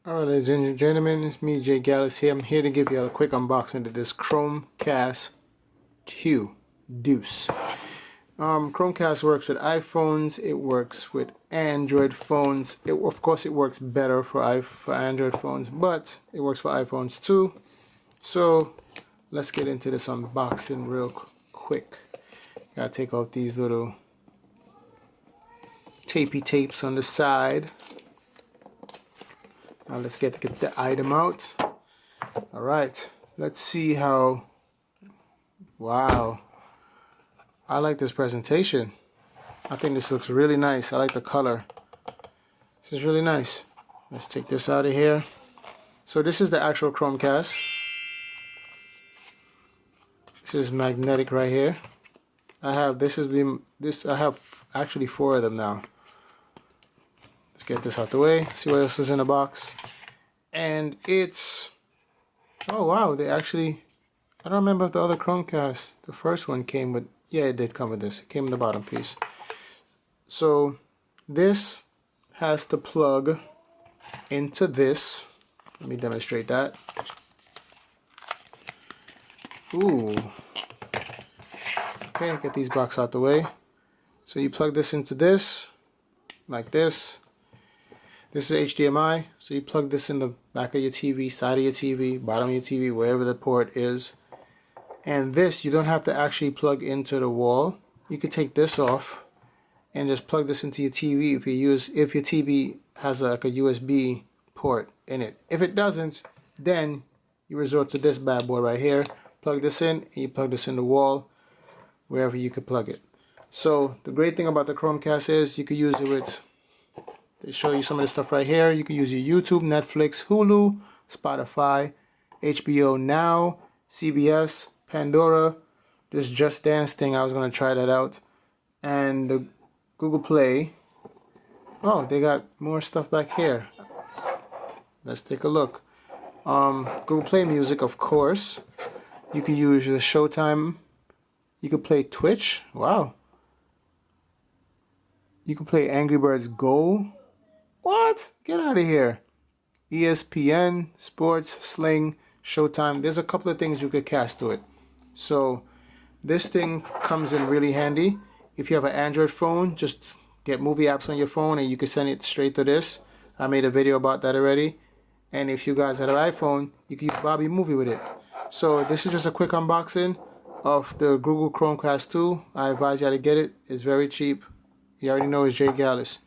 Alright, ladies and gentlemen, it's me, Jay Gallus here. I'm here to give you a quick unboxing of this Chromecast 2 Deuce. Chromecast works with iPhones, it works with Android phones. Of course, it works better for Android phones, but it works for iPhones too. So, let's get into this unboxing real quick. Gotta take out these little tapey tapes on the side. Now let's get the item out. Alright, let's see how... Wow. I like this presentation. I think this looks really nice. I like the color. This is really nice. Let's take this out of here. So this is the actual Chromecast. This is magnetic right here. I have actually 4 of them now. Let's get this out the way. See what else is in the box. And it's, oh wow, they actually, I don't remember if the other Chromecast, the first one came with, yeah, it did come with this. It came in the bottom piece. So this has to plug into this. Let me demonstrate that. Ooh. Okay, get these boxes out the way. So you plug this into this, like this. This is HDMI, so you plug this in the back of your TV, side of your TV, bottom of your TV, wherever the port is. And this, you don't have to actually plug into the wall. You could take this off and just plug this into your TV if your TV has like a USB port in it. If it doesn't, then you resort to this bad boy right here. Plug this in, and you plug this in the wall, wherever you could plug it. So the great thing about the Chromecast is you could use it with, they show you some of the stuff right here. You can use your YouTube, Netflix, Hulu, Spotify, HBO Now, CBS, Pandora, this Just Dance thing. I was going to try that out. And the Google Play. Oh, they got more stuff back here. Let's take a look. Google Play Music, of course. You can use the Showtime. You can play Twitch. Wow. You can play Angry Birds Go. What? Get out of here. ESPN, Sports, Sling, Showtime. There's a couple of things you could cast to it. So this thing comes in really handy. If you have an Android phone, just get movie apps on your phone and you can send it straight to this. I made a video about that already. And if you guys have an iPhone, you can use Bobby Movie with it. So this is just a quick unboxing of the Google Chromecast 2. I advise you to get it. It's very cheap. You already know it's Jay Gallus.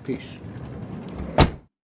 Peace.